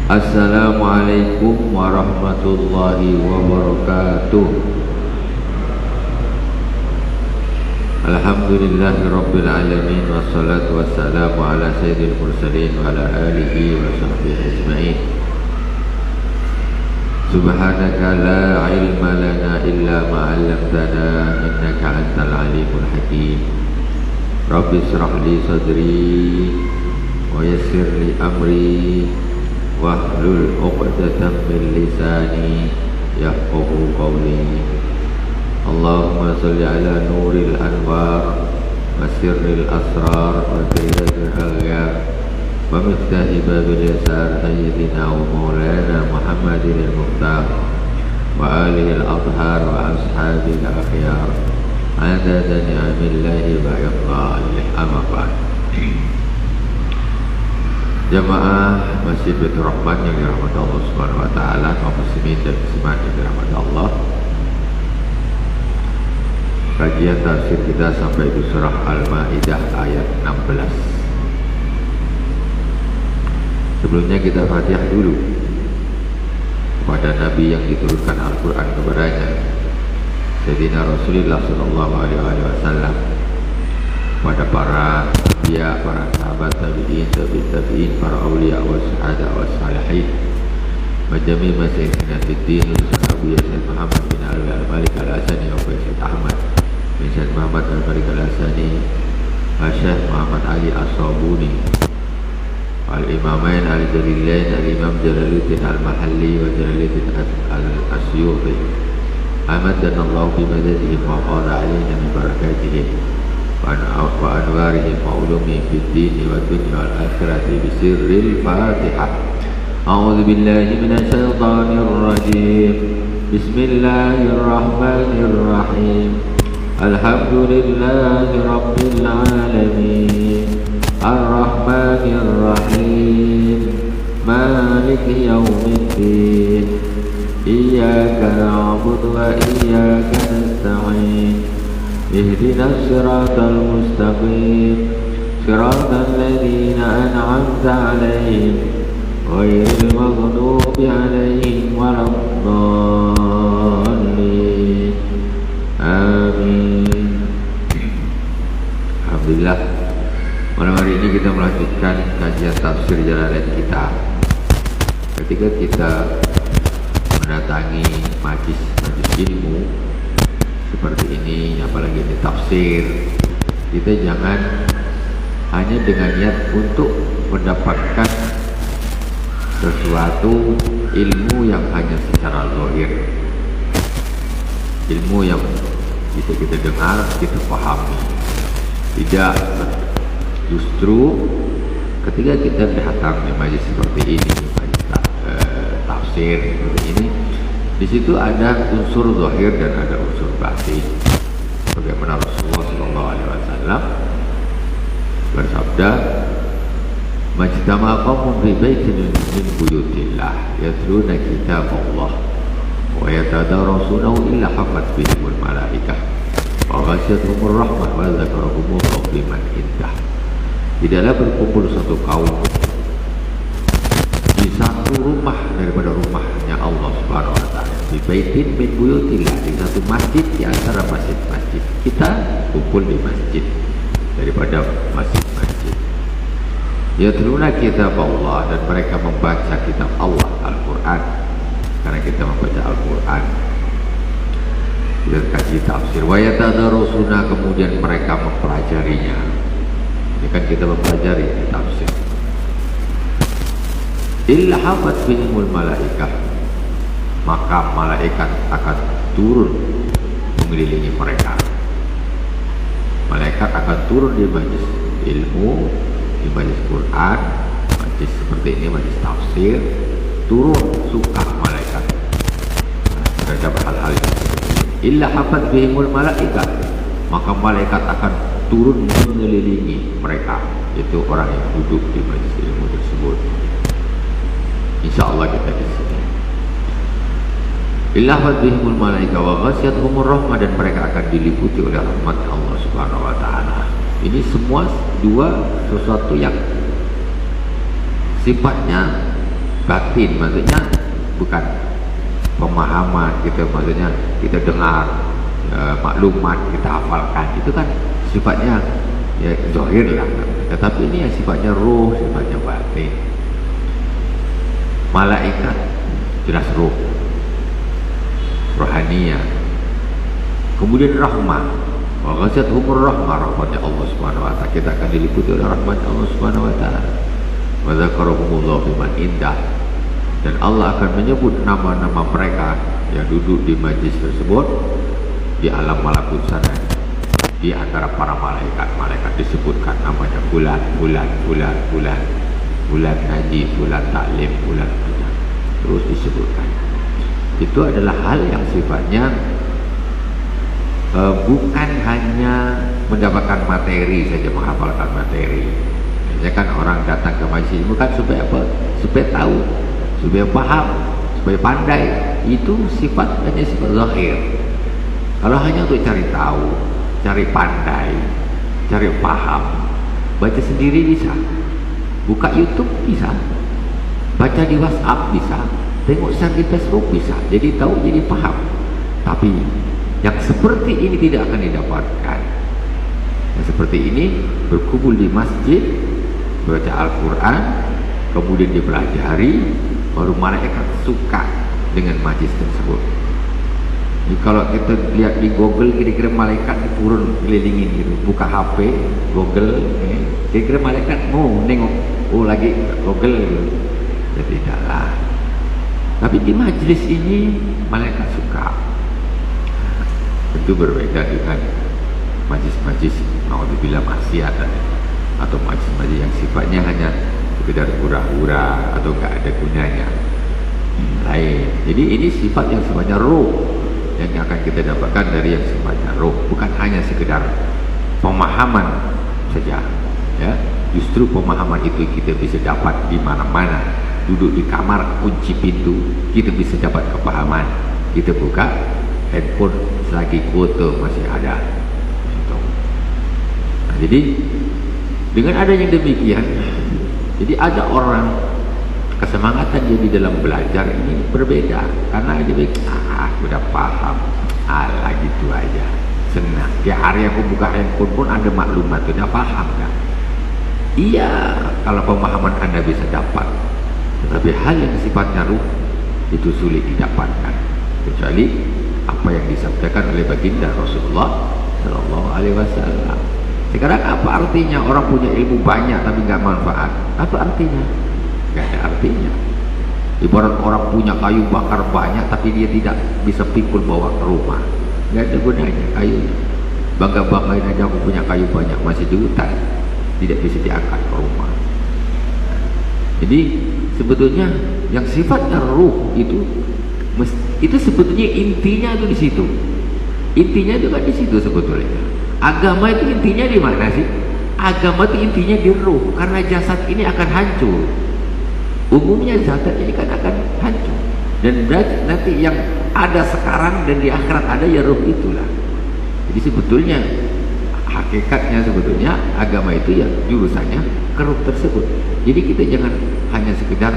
Assalamualaikum warahmatullahi wabarakatuh. Alhamdulillahi rabbil alamin, wassalatu wassalamu ala sayyidil mursalin wa ala alihi wa sahbihi ajma'in. Subhanaka la ilma lana illa ma 'allamtana innaka antal alimul hakim. Rabbi israh li sadri wa yassir li amri wahlul 'uqdatam min lisani yafqahu qawli. Allahumma salli ala nuril anwar wa sirril asrar wa sirril aghyar wa miftahi babil yasar sayyidina wa maulana Muhammadin al-Mukhtar wa alihi al-athhar wa ashabihi al-akhyar adada ni'amillahi wa iqbalih. Amma ba'd. Jamaah Masjid Baitur Rahman yang dirahmati Allah Subhanahu wa taala, kaum muslimin dan muslimat yang dirahmati Allah. Kajian tafsir kita sampai di surah Al-Maidah ayat 16. Sebelumnya kita Fatihah dulu kepada Nabi yang diturunkan Al-Quran kepadanya, Sayyidina Rasulullah SAW, kepada para anbiya, para sahabat, tabi'in, tabi'in, para awliya wa syuhada wa salihin, majami masyaikhina fiddin, Abu Yasin Muhammad bin Alwi al-Malik al-Asani wa Syekh Ahmad bin Syekh Muhammad al-Malik al-Asani, Syekh Muhammad Ali As-Sabuni, al-Imamain al-Jalilain, al-Imam Jalaluddin al-Mahalli wa Jalaluddin al-Asyuti, amadana Allah bimadadihim wa qala alaina min barakatihim wa anwarihim wa ulumihim fid dini wa dunya wal akhirati bisirril Fatihah. A'udzu billahi minasy syaithanir rajim. Bismillahirrahmanirrahim. Alhamdulillahi rabbil alamin. Ar-Rahmanir Rahim. Maliki yaumiddin. Iyyaka na'budu wa iyyaka nasta'in. Ihdinas siratal mustaqim. Siratal ladzina an'amta 'alaihim ghairil maghdubi 'alaihim waladdallin. Amin. Alhamdulillah, malam hari ini kita melanjutkan kajian tafsir Jalalain kita. Ketika kita mendatangi majlis ilmu seperti ini, apalagi ini tafsir, kita jangan hanya dengan niat untuk mendapatkan sesuatu ilmu yang hanya secara zahir, ilmu yang bisa kita dengar, kita pahami. Tidak, justru ketika kita datang di majlis seperti ini, majlis tafsir seperti ini, di situ ada unsur zahir dan ada unsur batin. Bagaimana Rasulullah SAW bersabda, "Majtama'a qaumun fi baitin min buyutillah yatluna kitaballah wa yatadarasunahu illa hafat bihimul malaikah wa ghasyiyatuhumur rahmah wa dzakarahumullahu liman indah." Tidaklah berkumpul satu kaum di satu rumah daripada rumahnya Allah Subhanahu wa taala, di baitin min buyutillah, di satu masjid di antara masjid-masjid. Kita kumpul di masjid daripada masjid-masjid. Yatluna kitab Allah, dan mereka membaca kitab Allah, Al-Quran. Karena kita membaca Al-Quran, kita kaji tafsir. Wa yatadarusuna, kemudian mereka mempelajarinya. Ini kan kita mempelajari tafsir. Illa hafat bihimul malaikah, maka malaikat akan turun mengelilingi mereka. Malaikat akan turun di majlis ilmu, di majlis Quran, majlis seperti ini, majlis tafsir, turun suka malaikat terhadap hal-hal yang seperti ini. Illa hafat bihimul malaikah, maka malaikat akan turun mengelilingi mereka, itu orang yang duduk di majlis ilmu tersebut. InsyaAllah kita di sini. Illa hafat bihimul malaikah wa ghasyiyatuhumur rahmah, dan mereka akan diliputi oleh rahmat Allah Subhanahu wa taala. Ini semua dua sesuatu yang sifatnya Batin maksudnya bukan pemahaman kita, maksudnya kita dengar maklumat, kita hafalkan, itu kan sifatnya ya zahir lah. Tetapi ini yang sifatnya ruh, sifatnya batin. Malaikat jelas ruh, rohaniya. Kemudian rahmah, wa ghasiyatuhumur rahmah, rahmatnya Allah Subhanahu wa taala, kita akan diliputi oleh rahmat Allah Subhanahu wa taala. Wa dzakarahumullahu biman indah, dan Allah akan menyebut nama-nama mereka yang duduk di majlis tersebut di alam malakut sana. Di antara para malaikat disebutkan namanya bulan, bulan, bulan, bulan, bulan ngaji, bulan taklim, bulan ngaji, terus disebutkan. Itu adalah hal yang sifatnya bukan hanya mendapatkan materi saja, menghafalkan materi. Biasanya kan orang datang ke majlis bukan supaya apa? Supaya tahu, supaya paham, supaya pandai. Itu sifatnya sifat zahir. Kalau hanya untuk cari tahu, cari pandai, cari paham, baca sendiri bisa, buka YouTube bisa, baca di WhatsApp bisa, tengok share di Facebook bisa, jadi tahu, jadi paham. Tapi yang seperti ini tidak akan didapatkan. Yang seperti ini berkumpul di masjid, baca Al-Quran, kemudian dipelajari, baru malaikat suka dengan majlis tersebut. Jadi kalau kita lihat di Google, kira-kira malaikat turun kelilingin gitu, buka HP, Google, kira-kira malaikat mau nengok, oh lagi Google gitu. Ya tidaklah. Tapi di majlis ini malaikat suka. Tentu berbeda dengan majlis-majlis naudzubillah maksiat atau majlis-majlis yang sifatnya hanya sekedar hura-hura atau enggak ada gunanya. Lain. Jadi ini sifat yang sifatnya ruh, yang akan kita dapatkan dari yang sifatnya ruh, bukan hanya sekedar pemahaman saja, ya. Justru pemahaman itu kita bisa dapat di mana-mana. Duduk di kamar, kunci pintu, kita bisa dapat kepahaman. Kita buka handphone, selagi foto masih ada. Nah, jadi dengan adanya demikian, jadi ada orang kesemangatan dia di dalam belajar ini berbeda, karena dia bilang, udah paham, ala gitu aja, senang. Tiap hari aku buka handphone pun ada maklumat, udah paham kan? Iya, kalau pemahaman Anda bisa dapat, tetapi hal yang sifatnya ruh itu sulit didapatkan, kecuali apa yang disampaikan oleh baginda Rasulullah Sallallahu Alaihi Wasallam. Sekarang apa artinya orang punya ilmu banyak tapi nggak manfaat? Apa artinya? Nggak ada artinya. Ibarat orang punya kayu bakar banyak tapi dia tidak bisa pikul bawa ke rumah, nggak ada gunanya kayunya. Bangga-banggain aja aku punya kayu banyak, masih di hutan, tidak bisa diangkat ke rumah. Jadi sebetulnya yang sifatnya ruh itu sebetulnya intinya itu di situ. Intinya itu kan di situ sebetulnya. Agama itu intinya di mana sih? Agama itu intinya di ruh, karena jasad ini akan hancur. Umumnya jasad ini kan akan hancur, dan nanti yang ada sekarang dan di akhirat ada ya ruh itulah. Jadi sebetulnya hakikatnya sebetulnya agama itu ya jurusannya ke ruh tersebut. Jadi kita jangan hanya sekedar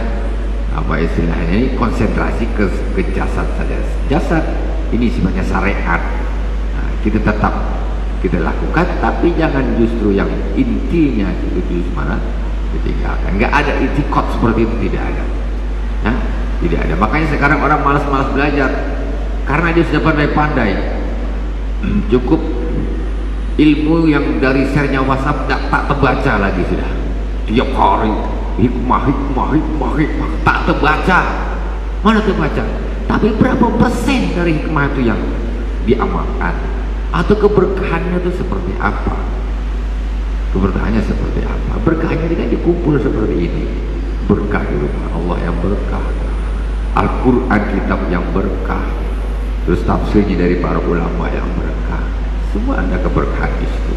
apa istilahnya ini konsentrasi ke jasad saja. Jasad ini sifatnya syariat, nah, kita tetap kita lakukan, tapi jangan justru yang intinya itu justru mana ditinggalkan. Nggak ada itikad seperti itu, tidak ada, ya, tidak ada. Makanya sekarang orang malas-malas belajar karena dia sudah pandai-pandai. Cukup ilmu yang dari share-nya WhatsApp tak terbaca lagi sudah. Tiap hari hikmah tak terbaca. Mana terbaca? Tapi berapa persen dari hikmah itu yang diamalkan? Atau keberkahannya itu seperti apa? Keberkahannya seperti apa? Berkahnya dengan dikumpul seperti ini. Berkah di rumah Allah yang berkah, Al-Quran kitab yang berkah, terus tafsirnya dari para ulama yang berkah. Semua ada keberkahan di situ.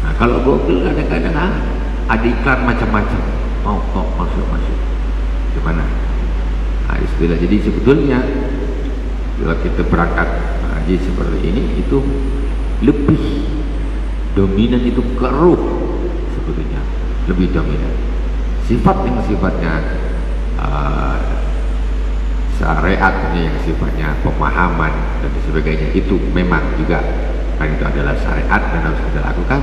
Nah, kalau Google kadang-kadang ada iklan macam-macam, mau masuk gimana? Nah, istilah. Jadi sebetulnya kalau kita berangkat haji seperti ini, itu lebih dominan itu ke ruh, sebetulnya lebih dominan. Sifat yang sifatnya syariat, yang sifatnya pemahaman dan sebagainya, itu memang juga kan itu adalah syariat dan harus kita lakukan,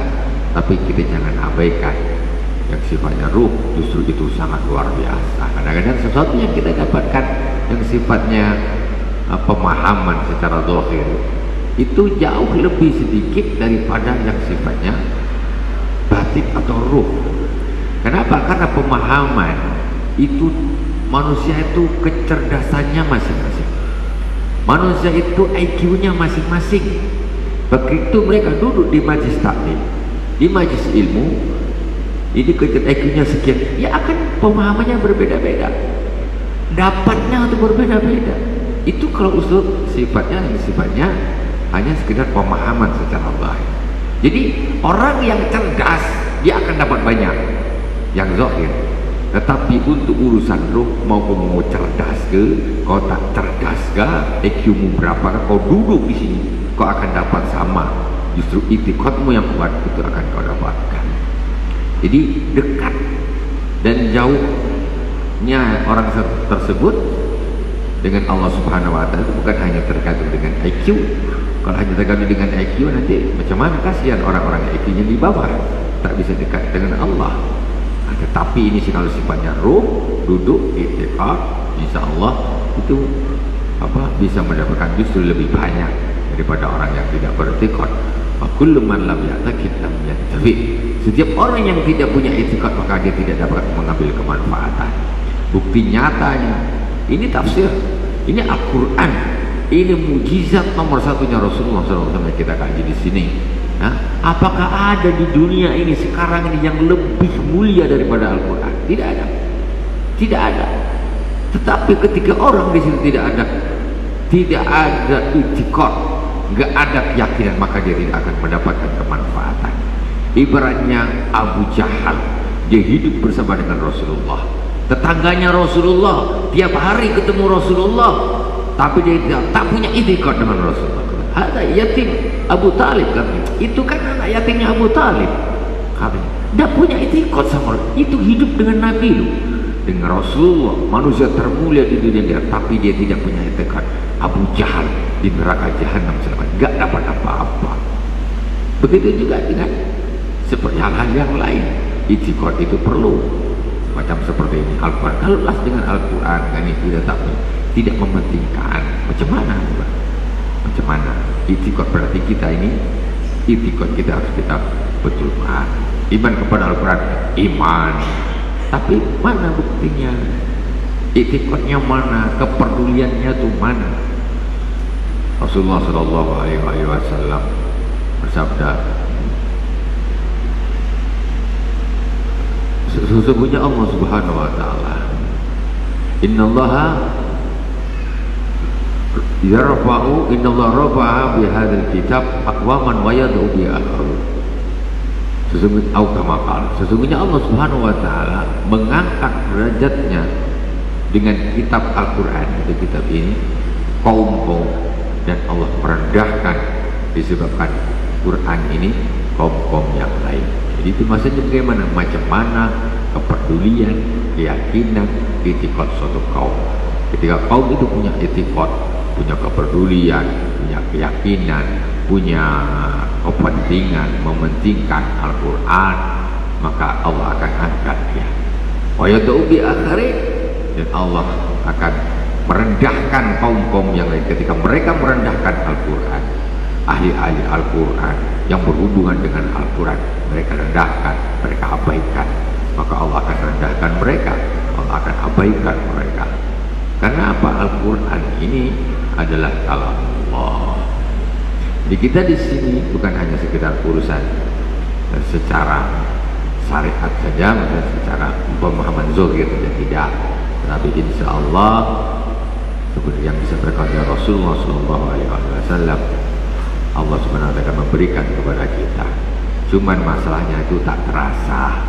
tapi kita jangan abaikan yang sifatnya ruh. Justru itu sangat luar biasa. Kadang-kadang sesuatu yang kita dapatkan yang sifatnya pemahaman secara zahir itu jauh lebih sedikit daripada yang sifatnya batin atau ruh. Kenapa? Karena pemahaman itu manusia itu kecerdasannya masing-masing. Manusia itu IQ-nya masing-masing. Begitu mereka duduk di majlis taklim, di majlis ilmu, ini IQ-nya sekian, ya akan pemahamannya berbeda-beda, dapatnya itu berbeda-beda. Itu kalau usul sifatnya hanya sekedar pemahaman secara zahir. Jadi orang yang cerdas dia akan dapat banyak yang zahir. Tetapi untuk urusan ruh, mau cerdas ke, kau tak cerdas ke, IQ-mu berapa, kau duduk di sini, kau akan dapat sama. Justru itikadmu yang kuat itu akan kau dapatkan. Jadi dekat dan jauhnya orang tersebut dengan Allah Subhanahu Wa Taala itu bukan hanya tergantung dengan IQ. Kalau hanya tergantung dengan IQ, nanti macam mana, kasihan orang-orang IQ-nya di bawah, tak bisa dekat dengan Allah. Tetapi ini kalau sifatnya ruh, duduk i'tikad, insya Allah itu bisa mendapatkan justru lebih banyak daripada orang yang tidak beriktikad. Kullu man lam ya'taqid lam yantafi. Setiap orang yang tidak punya i'tikad maka dia tidak dapat mengambil kemanfaatan. Bukti nyatanya ini tafsir, ini Al-Quran, ini mujizat nomor satunya Rasulullah SAW yang kita kaji di sini. Apakah ada di dunia ini sekarang ini yang lebih mulia daripada Al-Quran? Tidak ada, tidak ada. Tetapi ketika orang di situ tidak ada i'tikad, nggak ada keyakinan, maka dia tidak akan mendapatkan kemanfaatan. Ibaratnya Abu Jahal, dia hidup bersama dengan Rasulullah, tetangganya Rasulullah, tiap hari ketemu Rasulullah, tapi dia tak punya i'tikad dengan Rasulullah. Ada yatim Abu Talib, itu kan anak yatimnya Abu Talib, tidak punya i'tikad sama itu, hidup dengan Nabi lu, dengan Rasulullah, manusia termulia di dunia, tapi dia tidak punya i'tikad. Abu Jahal di neraka jahanam selama nggak dapat apa-apa. Begitu juga dengan seperti hal-hal yang lain, i'tikad itu perlu. Macam seperti ini Al-Quran, kalau las dengan Al-Quran kan itu tidak mementingkan macam mana, macam mana i'tikad. Berarti kita ini i'tikad kita harus kita betulkan. Iman kepada Al-Quran, iman, tapi mana buktinya? I'tikadnya mana? Kepeduliannya itu mana? Rasulullah Shallallahu Alaihi Wasallam bersabda, sesungguhnya Allah Subhanahu Wa Taala, Innallaha yarfa'u, innallaha rafa'a bihadzal kitab aqwaman wa yad'u bi akharin. Sesungguhnya Allah Subhanahu Wa Taala mengangkat derajatnya dengan kitab Al-Quran, itu kitab ini, kaum-kaum, dan Allah merendahkan disebabkan Quran ini kaum-kaum yang lain. Jadi itu maksudnya bagaimana, macam mana kepedulian, keyakinan, i'tikad suatu kaum. Ketika kaum itu punya i'tikad, punya kepedulian, punya keyakinan, punya kepentingan, mementingkan Al-Quran, maka Allah akan angkat dia. Wa yad'u bi akharin, dan Allah akan merendahkan kaum-kaum yang lain. Ketika mereka merendahkan Al-Quran, ahli-ahli Al-Quran yang berhubungan dengan Al-Quran, mereka rendahkan, mereka abaikan, maka Allah akan rendahkan mereka, Allah akan abaikan mereka. Karena apa? Al-Quran ini adalah kalam Allah. Jadi kita di sini bukan hanya sekedar urusan secara syariat saja, maksudnya secara pemahaman zahir saja, tidak. Tapi insya Allah seperti yang disampaikan oleh Rasulullah SAW, Allah Subhanahu Wa Taala akan memberikan kepada kita. Cuman masalahnya itu tak terasa,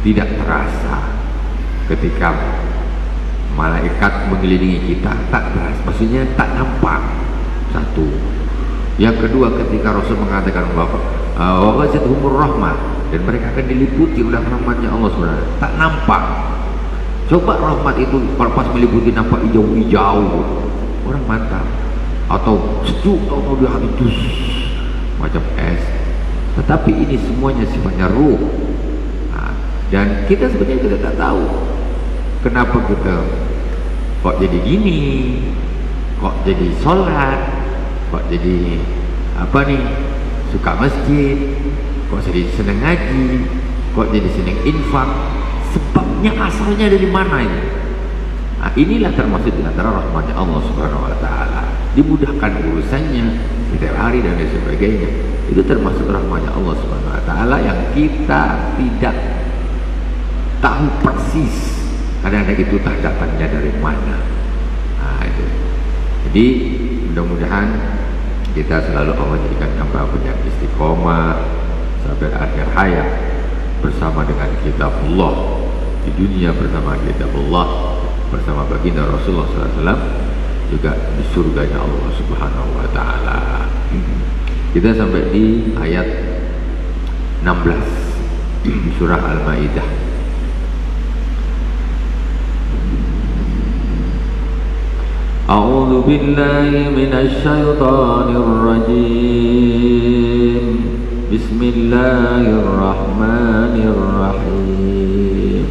tidak terasa. Ketika malaikat mengelilingi kita, tak terasa, maksudnya tak nampak. Satu. Yang kedua, ketika Rasul mengatakan bahwa wajadhumur rahmah, dan mereka akan diliputi oleh rahmatnya Allah SWT. Tak nampak. Coba rahmat itu kalau pas meliputi nampak hijau-hijau, orang mantap. Atau sejuk, atau dia habitus macam es. Tetapi ini semuanya sifatnya ruh. Dan kita sebenarnya kita tak tahu kenapa kita kok jadi gini, kok jadi sholat, kok jadi apa nih, suka masjid, kok jadi senang ngaji, kok jadi senang infak. Sebabnya asalnya dari mana ini? Inilah termasuk di antara rahmatnya Allah Subhanahu wa taala. Dimudahkan urusannya setiap hari dan lain sebagainya. Itu termasuk rahmatnya Allah Subhanahu wa taala yang kita tidak tahu persis kadang-kadang itu tak datangnya dari mana. Itu. Jadi mudah-mudahan kita selalu Allah jadikan hamba punya istiqomah sampai akhir hayat bersama dengan kitabullah, di dunia bersama kitabullah, bersama baginda Rasulullah SAW, juga di surganya Allah Subhanahu wa taala. Kita sampai di ayat 16 surah Al-Maidah. A'udzu billahi minasy syaithanir rajim. Bismillahirrahmanirrahim.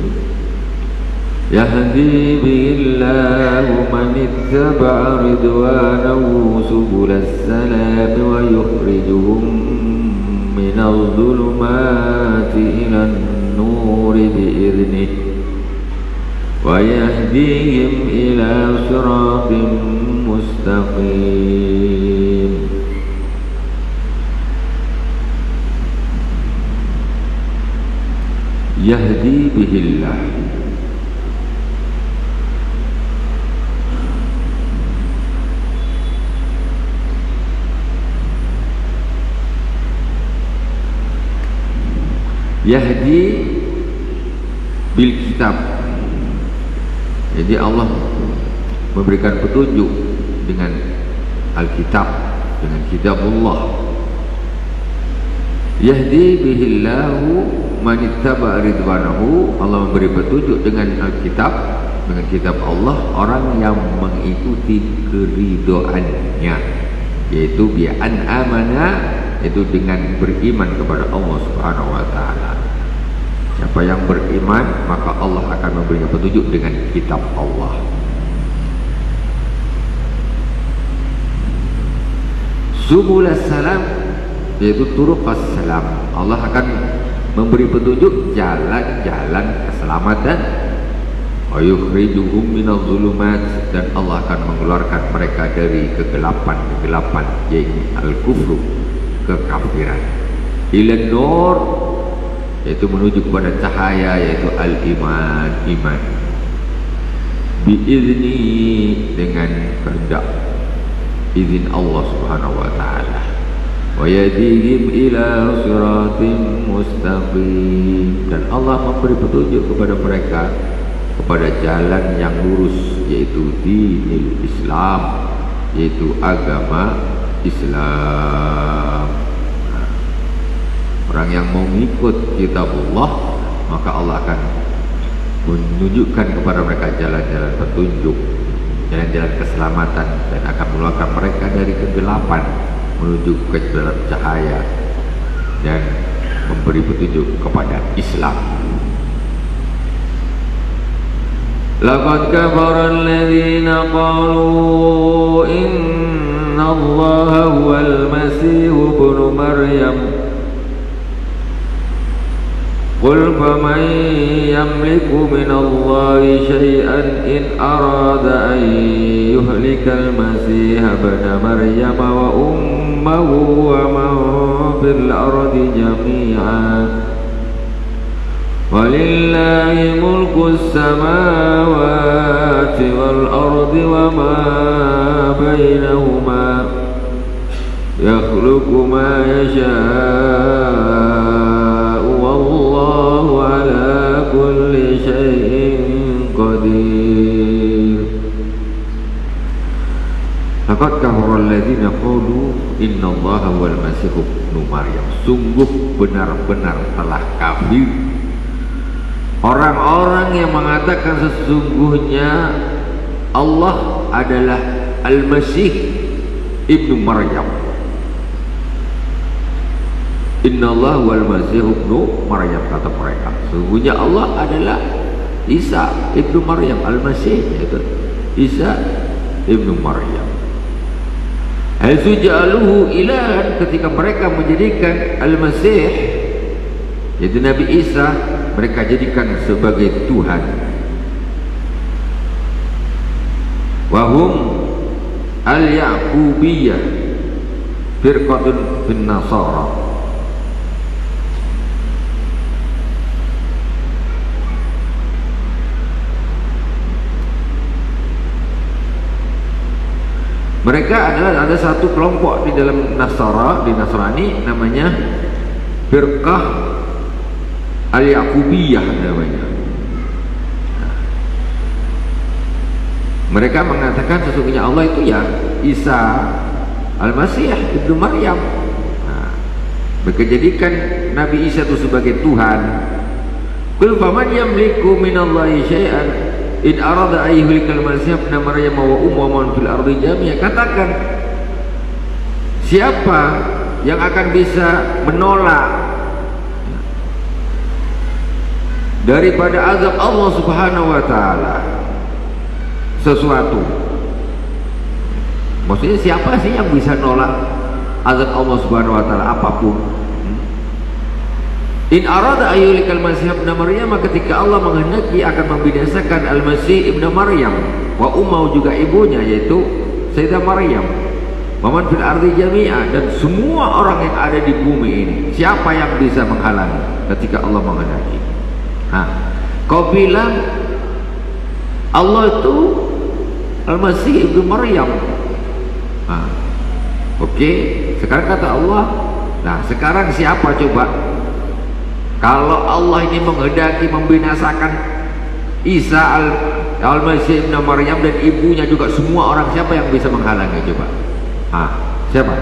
Yahdi bihillahu man ittaba'a ridwanahu subulas salam wa yukhrijuhum minadh dhulumati ilan nuri bi'idhnihi wa yahdihim ila siratin mustaqim. Yahdi bihillah, yahdi bil kitab. Jadi Allah memberikan petunjuk dengan Alkitab, dengan kitabullah. Yahdi bihillahu man ittaba ridwanahu. Allah memberi petunjuk dengan Alkitab, dengan kitab Allah, orang yang mengikuti keridhoannya, yaitu bi'an amana, itu dengan beriman kepada Allah Subhanahu wa taala. Siapa yang beriman, maka Allah akan memberinya petunjuk dengan kitab Allah. Subulas salam, yaitu turuqas salam. Allah akan memberi petunjuk jalan-jalan keselamatan. Wa yukhrijuhum minadh dhulumat, dan Allah akan mengeluarkan mereka dari kegelapan-kegelapan, yaitu al-kufru, kekafiran, ilan nur, yaitu menuju kepada cahaya, yaitu al-iman, iman. Biizni, dengan kehendak, izin Allah Subhanahu wa taala. Wa yadihim ila siratin mustaqim, dan Allah memberi petunjuk kepada mereka kepada jalan yang lurus, yaitu dinil Islam, yaitu agama Islam. Orang yang mau mengikut kitabullah, maka Allah akan menunjukkan kepada mereka jalan-jalan petunjuk, jalan-jalan keselamatan, dan akan mengeluarkan mereka dari kegelapan menuju ke dalam cahaya, dan memberi petunjuk kepada Islam. Laqad kafara alladhina qalu inna Allaha huwal masih ibnu Maryam. Qul faman yamliku minallahi syai'an in arada an yuhlikal masiha ibna Maryam wa ummuhu wa man fil ardi jami'an walillahi mulkus samawati wal ardi wa ma bainahuma yakhluqu ma yasha' wallahu ala kulli syai'in qadir. Laqad kafara alladziina qalu innallaha huwal masih ibnu Maryam. Sungguh benar-benar telah kafir orang-orang yang mengatakan sesungguhnya Allah adalah Al-Masih ibnu Maryam. Innallaha huwal masih ibnu Maryam, kata mereka. Sesungguhnya Allah adalah Isa ibnu Maryam, Al-Masih, yaitu Isa ibnu Maryam. Haitsu ja'aluhu ilahan, ketika mereka menjadikan Al-Masih yaitu Nabi Isa mereka jadikan sebagai Tuhan. Wahum al-Ya'qubiyah firqatun fin Nasara. Mereka adalah ada satu kelompok di dalam di Nasrani namanya Firqah Al-Ya'qubiyah namanya. Mereka mengatakan sesungguhnya Allah itu ya Isa Al-Masih ibnu Maryam. Mereka jadikan Nabi Isa itu sebagai Tuhan. Qul faman yamliku minallahi syai'an in arada ayyuhlikal masih ibnu Maryam wa umman fil ardi jami'a. Katakan, siapa yang akan bisa menolak daripada azab Allah Subhanahu wa taala sesuatu? Maksudnya siapa sih yang bisa nolak azab Allah Subhanahu wa taala apapun? In arada ayyuhlikal masih ibnu Maryam, ketika Allah menghendaki akan membinasakan Al-Masih ibnu Maryam wa ummu, juga ibunya yaitu Sayyidah Maryam, waman fil ardi jami'a, dan semua orang yang ada di bumi ini, siapa yang bisa menghalangi ketika Allah menghendaki? Kau bilang Allah itu Al-Masih ibnu Maryam. Oke, sekarang kata Allah, nah sekarang siapa coba? Kalau Allah ini menghendaki membinasakan Isa Al-Masih ibnu Maryam dan ibunya juga semua orang, siapa yang bisa menghalangi coba? Siapa?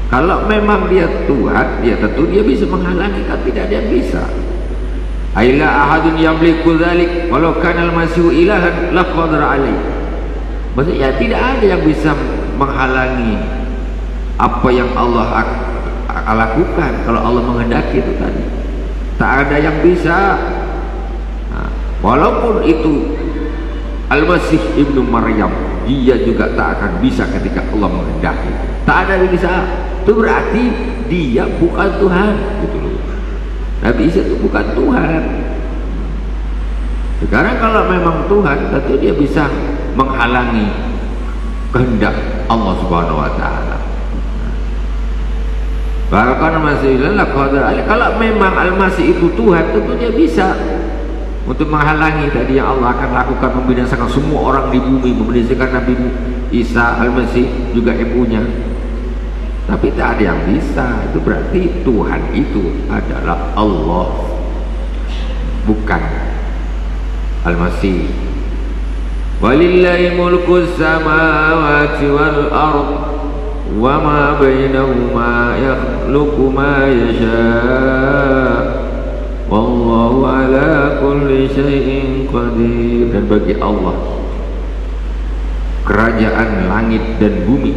Kalau memang dia Tuhan, dia tentu dia bisa menghalangi, kan tidak ada yang bisa. Aila ahadun yamliku dzalik walau kana al-masihu ilahan la qadara alaih. Maksudnya tidak ada yang bisa menghalangi apa yang Allah lakukan kalau Allah menghendaki itu tadi. Tak ada yang bisa. Walaupun itu Al-Masih ibnu Maryam, dia juga tak akan bisa ketika Allah menghendaki. Tak ada yang bisa. Itu berarti dia bukan Tuhan, gitu loh. Nabi Isa itu bukan Tuhan. Sekarang kalau memang Tuhan, tentu dia bisa menghalangi kehendak Allah Subhanahu wa taala. Kalau memang Al-Masih itu Tuhan, tentu dia bisa untuk menghalangi tadi yang Allah akan lakukan, membinasakan semua orang di bumi, membinasakan Nabi Isa Al-Masih juga ibunya. Tapi tak ada yang bisa. Itu berarti Tuhan itu adalah Allah, bukan Al-Masih. Walillahi mulku samawati wal ard wa ma bainahuma yakhluqu ma yasha' wallahu ala kulli syai'in qadir. Dan bagi Allah kerajaan langit dan bumi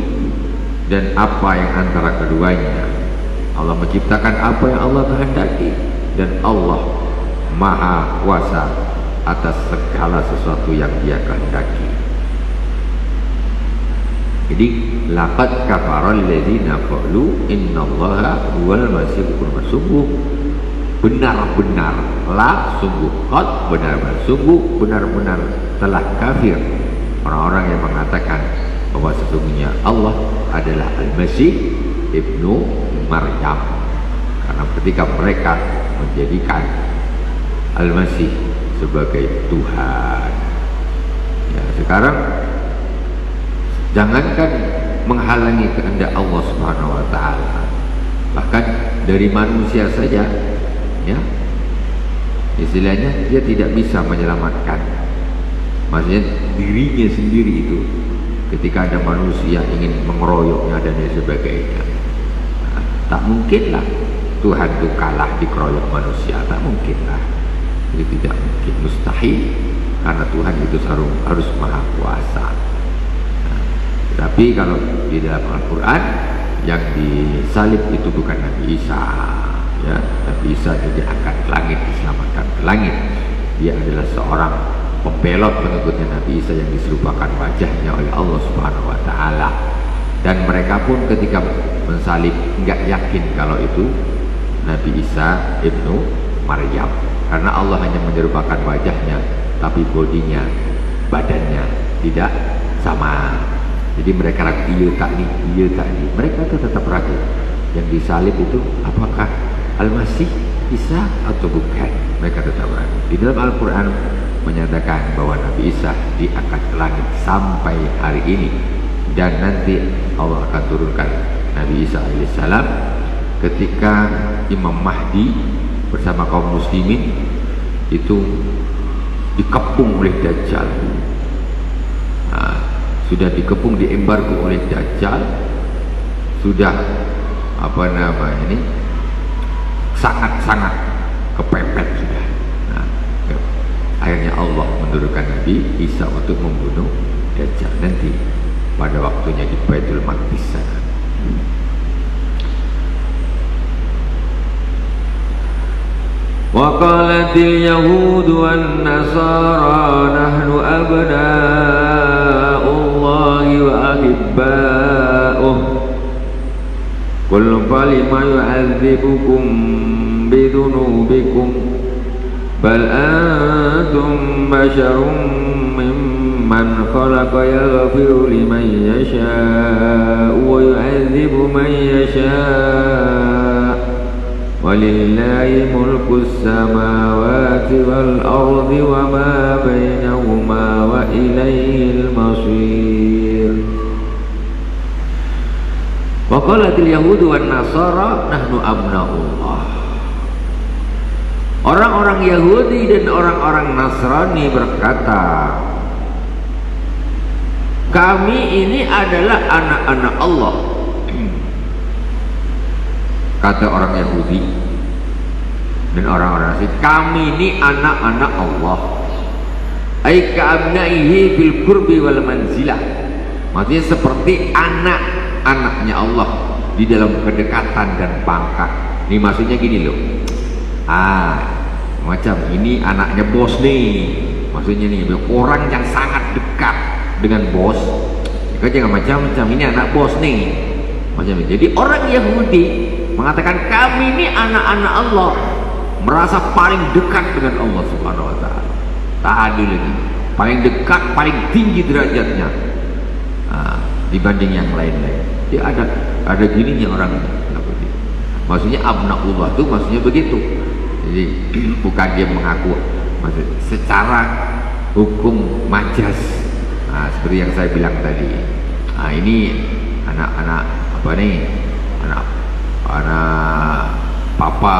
dan apa yang antara keduanya. Allah menciptakan apa yang Allah kehendaki, dan Allah maha kuasa atas segala sesuatu yang dia kehendaki. Jadi laqad kafara alladziina qalu innallaha huwal masih ibnu Maryam. Sungguh benar-benar, sungguh qad benar-benar, sungguh benar-benar telah kafir orang-orang yang mengatakan bahwa sesungguhnya Allah adalah Al-Masih ibnu Maryam. Karena ketika mereka menjadikan Al-Masih sebagai Tuhan, ya sekarang jangankan menghalangi kehendak Allah Subhanahu wa taala, bahkan dari manusia saja, ya istilahnya dia tidak bisa menyelamatkan, maksudnya dirinya sendiri itu ketika ada manusia ingin mengeroyoknya dan sebagainya. Nah, tak mungkinlah Tuhan itu kalah dikeroyok manusia, tak mungkinlah. Itu tidak mungkin, mustahil, karena Tuhan itu harus maha kuasa. Nah, tapi kalau di dalam Al-Quran yang disalib itu bukan Nabi Isa, ya. Nabi Isa jadi angkat ke langit, diselamatkan ke langit. Dia adalah seorang pembelot pengikutnya Nabi Isa yang diserupakan wajahnya oleh Allah Subhanahu wa Ta'ala. Dan mereka pun ketika mensalib enggak yakin kalau itu Nabi Isa ibnu Maryam, karena Allah hanya menyerupakan wajahnya, tapi bodinya, badannya tidak sama. Jadi mereka ragu, iya tak nih, mereka itu tetap ragu. Yang disalib itu apakah Al-Masih Isa atau bukan? Mereka tetap ragu. Di dalam Al-Quran menyatakan bahwa Nabi Isa diangkat ke langit sampai hari ini, dan nanti Allah akan turunkan Nabi Isa alaihissalam ketika Imam Mahdi bersama kaum muslimin itu dikepung oleh Dajjal. Nah, sudah dikepung, diembargo oleh Dajjal, sudah sangat-sangat kepepet sudah. Nah, akhirnya Allah menurunkan Nabi Isa untuk membunuh Dajjal nanti pada waktunya di Baitul Maqdis sana. وقالت اليهود والنصارى نحن أبناء الله وأحباؤه قل فلم يعذبكم بذنوبكم بل أنتم بشر ممن خلق يغفر لمن يشاء ويعذب من يشاء ولله ملك السماوات والأرض وما بينهما وإليه المصير. Waqalatil yahudu wan nasara nahnu abnaullah. Orang-orang Yahudi dan orang-orang Nasrani berkata, kami ini adalah anak-anak Allah. Kata orang Yahudi dan orang-orang Nasrani, kami ini anak-anak Allah. Ai ka'abnaihi fil qurbi wal manzilah. Maksudnya seperti anak-anaknya Allah di dalam kedekatan dan pangkat. Ini maksudnya gini loh. Macam ini anaknya bos nih. Maksudnya nih, orang yang sangat dekat dengan bos. Jangan macam-macam, ini anak bos nih. Macam ini. Jadi orang Yahudi mengatakan kami ini anak-anak Allah, merasa paling dekat dengan Allah Subhanahu wa Ta'ala. Tak adil lagi, paling dekat, paling tinggi derajatnya dibanding yang lain-lain. Dia ada gininya orang Yahudi. Maksudnya abnaullah itu maksudnya begitu. Jadi bukan dia mengaku, maksud secara hukum majas. Seperti yang saya bilang tadi. Ini anak-anak apa nih? Anak papa,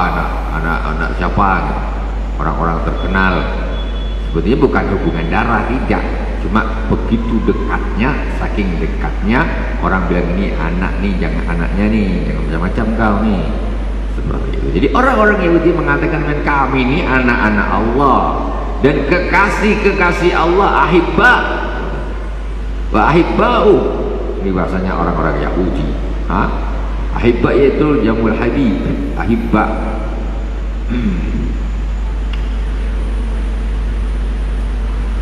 anak siapa, orang-orang terkenal. Sebetulnya bukan hubungan darah, tidak, cuma begitu dekatnya, saking dekatnya orang bilang ini anak nih, jangan anaknya nih, jangan macam-macam kau nih, seperti itu. Jadi orang-orang Yahudi mengatakan kami ini anak-anak Allah dan kekasih-kekasih Allah, ahibba wa ahibba'u. Ini bahasanya orang-orang Yahudi. Ahibba yaitu jamul habib, ahibba.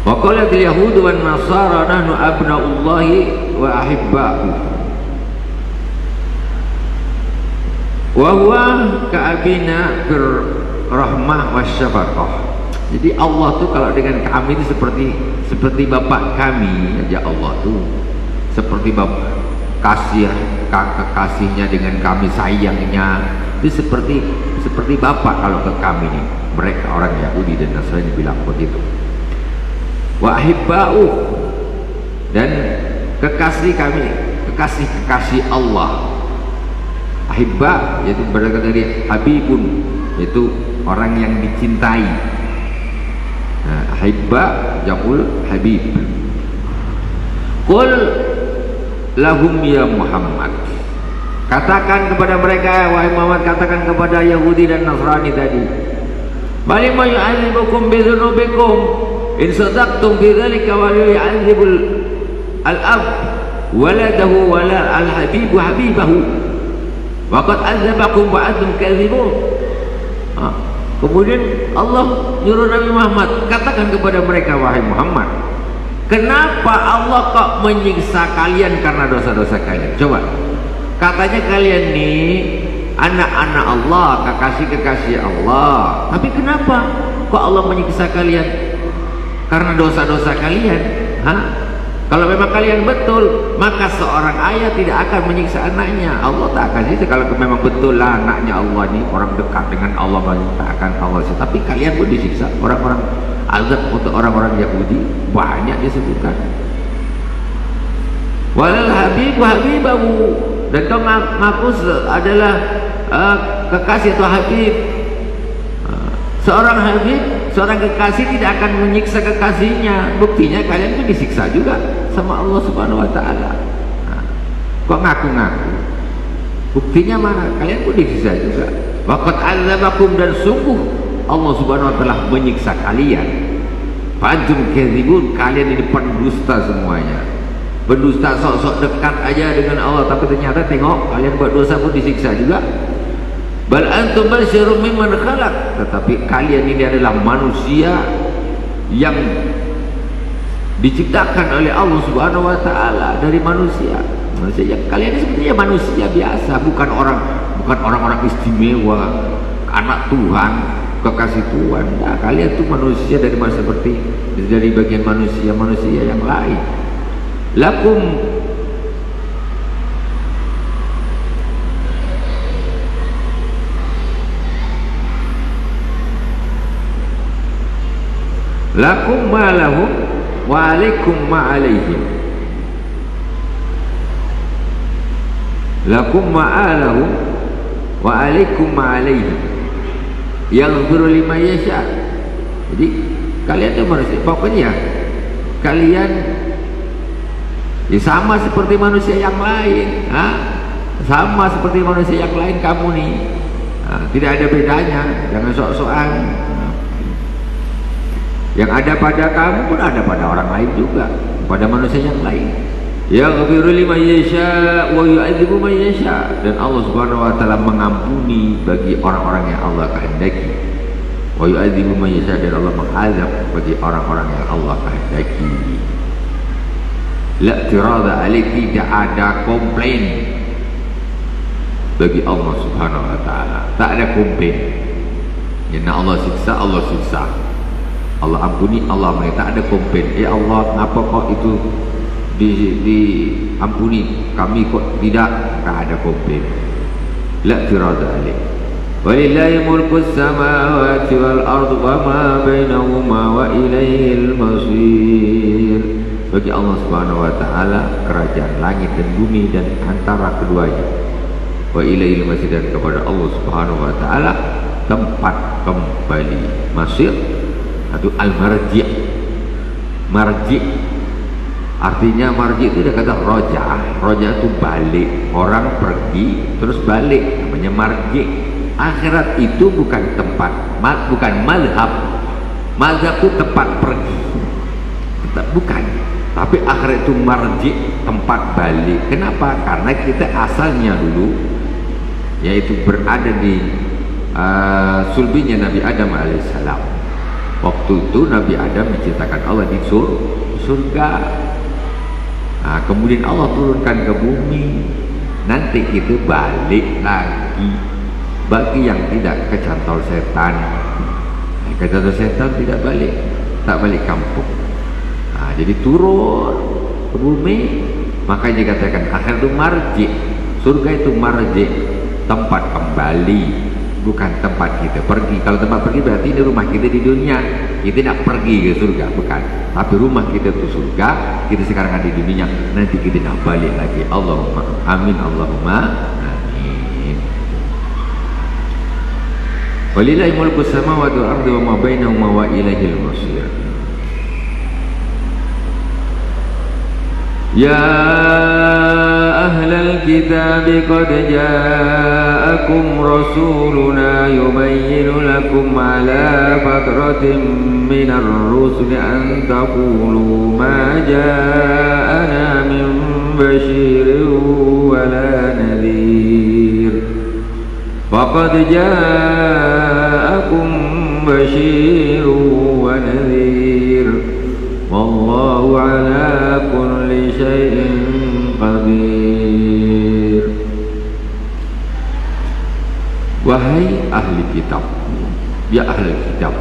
Wa qalatil yahudu wan nasara nahnu abna'ullahi wa ahibba'u. Wa huwa ka'abina bir rahmah wasyafaqah. Jadi Allah tuh kalau dengan kami itu seperti bapak kami aja. Allah tuh seperti bapak, kasihnya dengan kami, sayangnya itu seperti bapak kalau ke kami nih. Mereka orang Yahudi dan Nasrani bilang begitu. Wa ahibba'u, dan kekasih kami, kekasih Allah. Ahibba yaitu berasal dari habibun, yaitu orang yang dicintai. Ahibba jamul habib. Qul lahum ya Muhammad, katakan kepada mereka wahai Muhammad, katakan kepada Yahudi dan Nasrani tadi, balima yu'adzibukum bi dzunubikum in sadaqtum fi dzalika wa yu'adzibul al-ab waladahu wala al-habibu habibahu wa qad azabakum wa antum kadzibun. Kemudian Allah nyuruh Nabi Muhammad, katakan kepada mereka wahai Muhammad, kenapa Allah kok menyiksa kalian karena dosa-dosa kalian? Coba, katanya kalian nih anak-anak Allah, kekasih-kekasih Allah, tapi kenapa kok Allah menyiksa kalian? Karena dosa-dosa kalian. Kalau memang kalian betul, maka seorang ayah tidak akan menyiksa anaknya. Allah tak akan siksa. Kalau memang betul lah anaknya Allah ini orang dekat dengan Allah, tak akan Allah siksa. Tapi kalian pun disiksa. Orang-orang azab untuk orang-orang Yahudi banyak disebutkan. Walal habibu habibahu, dan kau ngaku adalah kekasih atau habib. Seorang habib, seorang kekasih tidak akan menyiksa kekasihnya. Buktinya kalian pun disiksa juga sama Allah Subhanahu wa taala. Kok ngaku-ngaku? Buktinya mana? Kalian pun disiksa juga. Waqad azabakum, dan sungguh Allah Subhanahu wa taala menyiksa kalian. Fa'antum kadzibun, kalian ini pendusta semuanya. Pendusta sok-sok dekat aja dengan Allah, tapi ternyata tengok kalian buat dosa pun disiksa juga. Bal antum basyarum mimman khalaq, tetapi kalian ini adalah manusia yang diciptakan oleh Allah Subhanahu wa taala dari manusia. Manusia yang kalian ini sebenarnya manusia biasa, bukan orang-orang istimewa, anak Tuhan, kekasih Tuhan. Nah, kalian itu manusia dari seperti dari bagian manusia yang lain. Lakum ma lahum wa alaikum ma alaihim. Lakum ma lahum wa alaikum ma alaihim. Yaghfiru liman yasha. Jadi kalian itu manusia, pokoknya kalian ya sama seperti manusia yang lain. Sama seperti manusia yang lain kamu nih. Tidak ada bedanya, jangan sok-sokan. Yang ada pada kamu pun ada pada orang lain juga, pada manusia yang lain. Yaghfiru liman yasha wa yu'adzibu man yasha, dan Allah Subhanahu wa taala mengampuni bagi orang-orang yang Allah kehendaki. Wa yu'adzibu man yasha, dan Allah mengazab bagi orang-orang yang Allah kehendaki. La tirada alaih, tidak ada komplain bagi Allah Subhanahu wa taala. Tak ada komplain. Jika Allah siksa, Allah siksa. Allah ampuni, Allah ampuni. Tak ada komplain. Ya Allah, kenapa kok itu diampuni, kami kok tidak? Tak ada komplain. La tirada alaih. Walillahi mulkus samawati wal ardu wa ma bainahuma wa ilaihil masir. Bagi Allah Subhanahu wa taala kerajaan langit dan bumi dan antara keduanya. Wa ilaihil masir, dan kepada Allah Subhanahu wa taala tempat kembali. Masir atau al-marji'. Marji' artinya, marji' itu dia kata roja. Roja itu balik, orang pergi terus balik, namanya marji'. Akhirat itu bukan tempat, bukan mazhab. Mazhab itu tempat pergi, bukan. Tapi akhirat itu marji', tempat balik. Kenapa? Karena kita asalnya dulu yaitu berada di sulbinya Nabi Adam alaihissalam. Waktu itu Nabi Adam diciptakan Allah di surga. Kemudian Allah turunkan ke bumi. Nanti kita balik lagi. Bagi yang tidak kecantol setan, kecantol setan tidak balik, tak balik kampung. Jadi turun ke bumi. Makanya dikatakan akhir itu marji. Surga itu marji, tempat kembali, bukan tempat kita pergi. Kalau tempat pergi berarti ini rumah kita di dunia. Kita tidak pergi ke surga, bukan. Tapi rumah kita itu surga. Kita sekarang ada di dunia, nanti kita nak balik lagi. Allahumma amin, Allahumma amin. Walillahi mulku samawati wal ardi wa ma bainahuma wa ilaihil masir. Ya أهل الكتاب قد جاءكم رسولنا يبين لكم على فترة من الرسل أن تقولوا ما جاءنا من بشير ولا نذير فقد جاءكم بشير ونذير والله على كل شيء qadir. Wahai ahli kitab, ya ahli kitab,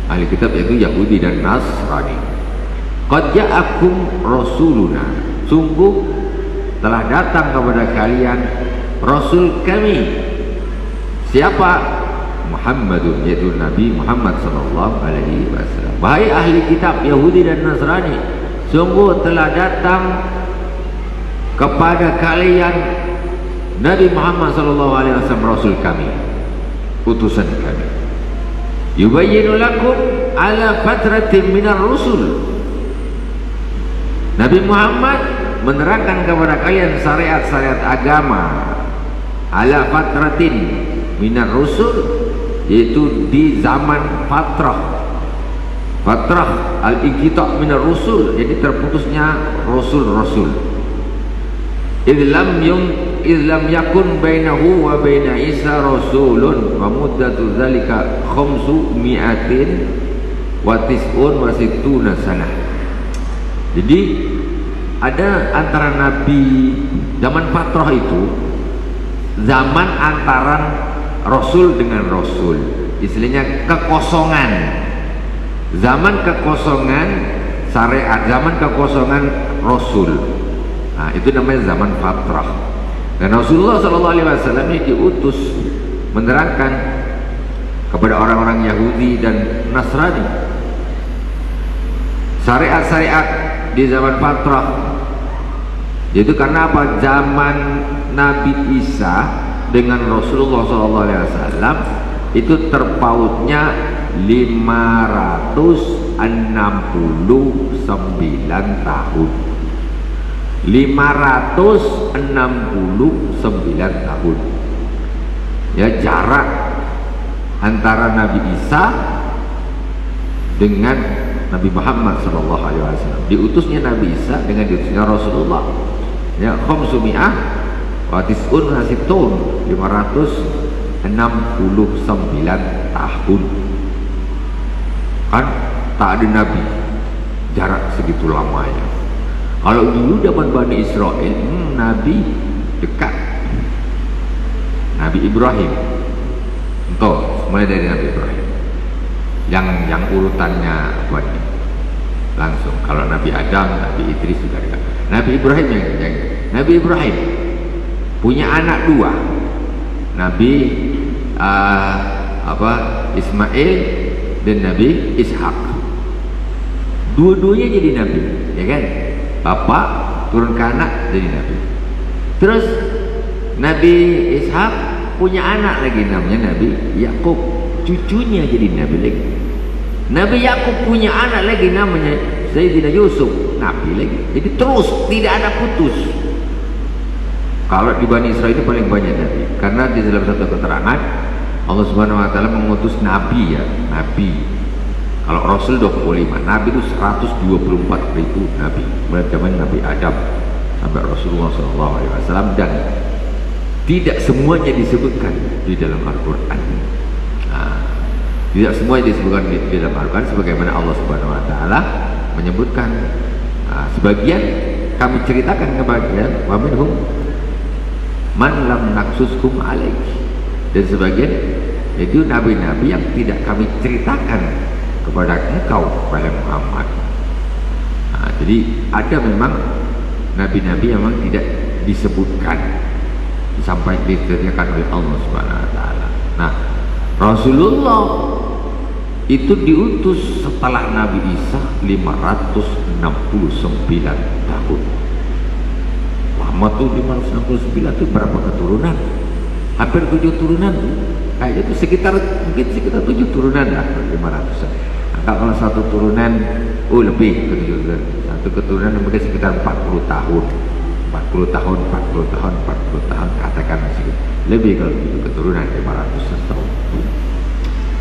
ahli kitab yaitu Yahudi dan Nasrani, qad ja'akum rasuluna, sungguh telah datang kepada kalian rasul kami. Siapa? Muhammadun, yaitu Nabi Muhammad sallallahu alaihi wasallam. Wahai ahli kitab Yahudi dan Nasrani, sungguh telah datang kepada kalian Nabi Muhammad sallallahu alaihi wasallam, rasul kami, utusan kami. Yubayyinu lakum ala fatratin minar rusul. Nabi Muhammad menerangkan kepada kalian syariat-syariat agama ala fatratin minar rusul, yaitu di zaman fatrah al-inqita' minar rusul, jadi terputusnya rasul-rasul. Idlam yakun bainahu wa baina Isa rasulun wa muddatu dzalika khamsu mi'atin wa tis'un wa sittuna sanah. Jadi ada antara Nabi zaman fatrah itu zaman antara rasul dengan rasul, istilahnya kekosongan, zaman kekosongan syariat, zaman kekosongan rasul. Nah, itu namanya zaman fatrah. Dan Rasulullah SAW ini diutus menerangkan kepada orang-orang Yahudi dan Nasrani syariat-syariat di zaman fatrah. Itu karena apa? Zaman Nabi Isa dengan Rasulullah SAW itu terpautnya 569 tahun. 569 tahun ya jarak antara Nabi Isa dengan Nabi Muhammad SAW. Diutusnya Nabi Isa dengan diutusnya Rasulullah ya khamsumi'ah wa tis'un hasitun, 569 tahun. Kan tak ada Nabi jarak segitu lamanya. Kalau dulu zaman Bani Israel, Nabi dekat, Nabi Ibrahim, entah mulai dari Nabi Ibrahim, yang urutannya apa ini? Langsung. Kalau Nabi Adam, Nabi Idris juga dekat. Nabi Ibrahim yang Nabi Ibrahim punya anak dua, Nabi Ismail dan Nabi Ishak. Dua-duanya jadi Nabi, ya kan? Bapak turun ke anak jadi Nabi. Terus Nabi Ishak punya anak lagi namanya Nabi Yakub, cucunya jadi Nabi lagi. Nabi Yakub punya anak lagi namanya Sayyidina Yusuf, Nabi lagi. Jadi terus tidak ada putus. Kalau di Bani Israel itu paling banyak Nabi, karena di dalam satu keterangan Allah Subhanahu Wa Taala mengutus Nabi ya, Nabi. Kalau Rasul 25, Nabi itu 124.000 Nabi, mulai zaman Nabi Adam sampai Rasulullah SAW, dan tidak semuanya disebutkan di dalam Al-Quran. Tidak semuanya disebutkan di dalam Al-Quran, sebagaimana Allah Subhanahu Wa Taala menyebutkan. Sebagian kami ceritakan kepada kalian, wa minhum man lam naksuskum alaih, dan sebagian itu nabi-nabi yang tidak kami ceritakan kepada engkau wahai Muhammad. Jadi ada memang nabi-nabi yang memang tidak disebutkan, disampaikan, diceritakan oleh Allah Subhanahu Wa Taala. Nah, Rasulullah itu diutus setelah Nabi Isa 569 tahun. Lama tuh 569 itu berapa keturunan? Hampir 7 turunan. Kayaknya itu mungkin sekitar 7 turunan lah, 500. Kalau satu turunan lebih ke 7 turunan. Satu keturunan mungkin sekitar 40 tahun. 40 tahun, 40 tahun, 40 tahun, katakan masih lebih kalau itu keturunan 500 tahun.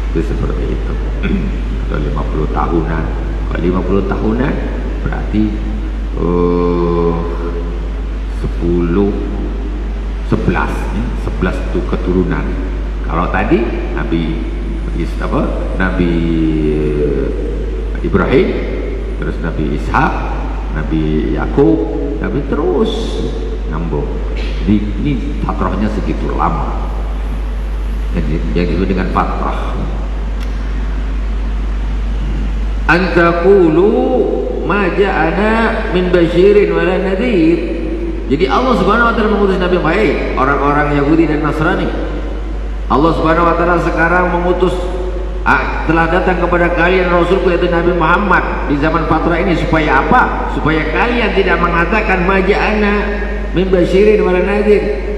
Itu seperti itu. Atau 50 tahunan. Kalau 50 tahunan berarti 11 itu keturunan. Kalau tadi Nabi Ibrahim, terus Nabi Ishak, Nabi Yakub, Nabi terus nyambung. Jadi ini fatrahnya segitu lama. Yang itu dengan fatrah. Antakulu ma ja'ana min basyirin wala nadhir. Jadi Allah Subhanahu wa taala mengutus Nabi Muhammad, orang-orang Yahudi dan Nasrani. Allah Subhanahu wa taala sekarang mengutus telah datang kepada kalian Rasulku yaitu Nabi Muhammad di zaman fatrah ini supaya apa? Supaya kalian tidak mengatakan ma ja'ana min basyirin wala nadhir.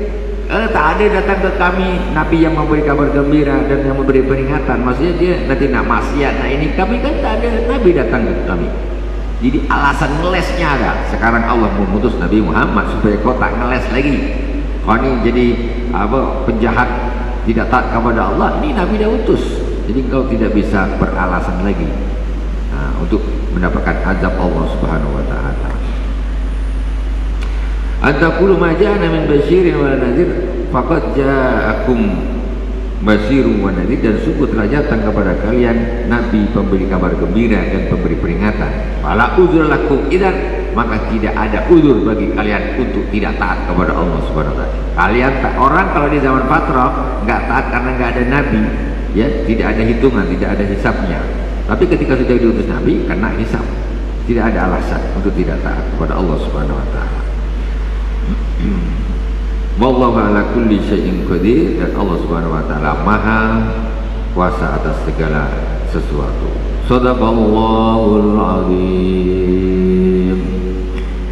Tak ada datang ke kami Nabi yang memberi kabar gembira dan yang memberi peringatan. Maksudnya dia nanti nak maksiat, nah ini kami kan tak ada Nabi datang ke kami. Jadi alasan ngelesnya ada. Sekarang Allah mengutus Nabi Muhammad supaya kau tak ngeles lagi. Kau ini jadi penjahat, tidak taat kepada Allah. Ini Nabi dah utus. Jadi kau tidak bisa beralasan lagi untuk mendapatkan azab Allah Subhanahu wa taala. Antakulu ma ja'ana min basyirin wa nadhir faqad ja'akum basyirun wa nadhir, dan sungguh telah datang kepada kalian nabi pemberi kabar gembira dan pemberi peringatan. Fala uzra lakum idzan, maka tidak ada uzur bagi kalian untuk tidak taat kepada Allah Subhanahu wa taala. Kalian orang kalau di zaman fatrah enggak taat karena enggak ada nabi, ya, tidak ada hitungan, tidak ada hisabnya. Tapi ketika sudah diutus nabi kena hisab. Tidak ada alasan untuk tidak taat kepada Allah Subhanahu wa taala. Wallahu ala kulli syai'in qadir, dan Allah Subhanahu wa taala Maha kuasa atas segala sesuatu. Shadaqallahul azim.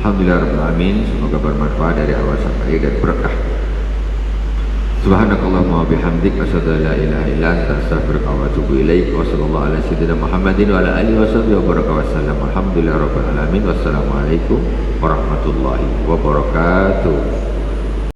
Alhamdulillahirabbil alamin. Semoga bermanfaat dari awal sampai akhir dan berkah. Subhanakallahumma wa bihamdik asyhadu an la ilaha illa anta astaghfiruka wa atubu ilaik. Wa sallallahu ala sayyidina Muhammadin wa ala alihi washabbihi wa baraka wa sallam. Alhamdulillahirabbil alamin. Wassalamualaikum warahmatullahi wabarakatuh.